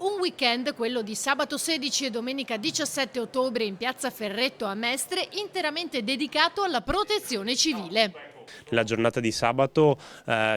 Un weekend, quello di sabato 16 e domenica 17 ottobre in piazza Ferretto a Mestre, interamente dedicato alla protezione civile. Nella giornata di sabato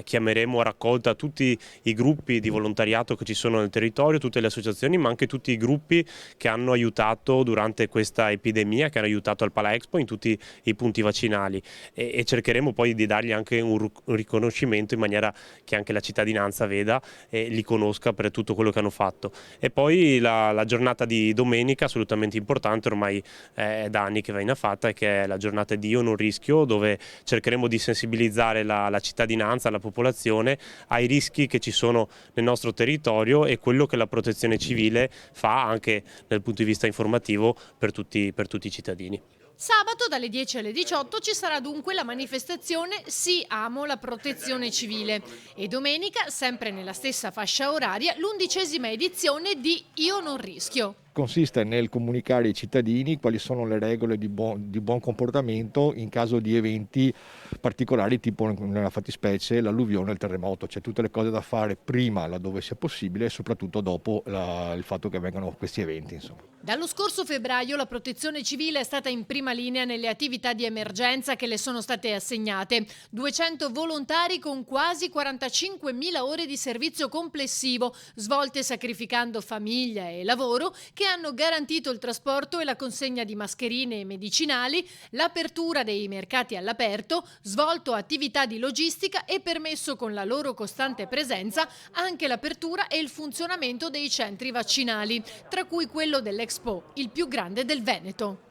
chiameremo a raccolta tutti i gruppi di volontariato che ci sono nel territorio, tutte le associazioni, ma anche tutti i gruppi che hanno aiutato durante questa epidemia, che hanno aiutato al Palaexpo in tutti i punti vaccinali e cercheremo poi di dargli anche un riconoscimento in maniera che anche la cittadinanza veda e li conosca per tutto quello che hanno fatto. E poi la giornata di domenica, assolutamente importante, ormai è da anni che viene fatta, e che è la giornata di Io non rischio, dove cercheremo di sensibilizzare la cittadinanza, la popolazione ai rischi che ci sono nel nostro territorio e quello che la protezione civile fa anche dal punto di vista informativo per tutti i cittadini. Sabato dalle 10 alle 18 ci sarà dunque la manifestazione Sì, amo la protezione civile e domenica, sempre nella stessa fascia oraria, l'11ª edizione di Io non rischio. Consiste nel comunicare ai cittadini quali sono le regole di buon comportamento in caso di eventi particolari, tipo nella fattispecie l'alluvione e il terremoto, cioè tutte le cose da fare prima laddove sia possibile e soprattutto dopo il fatto che avvengano questi eventi, insomma. Dallo scorso febbraio la protezione civile è stata in prima linea nelle attività di emergenza che le sono state assegnate. 200 volontari con quasi 45.000 ore di servizio complessivo, svolte sacrificando famiglia e lavoro, che hanno garantito il trasporto e la consegna di mascherine e medicinali, l'apertura dei mercati all'aperto, svolto attività di logistica e permesso con la loro costante presenza anche l'apertura e il funzionamento dei centri vaccinali, tra cui quello dell'Expo, il più grande del Veneto.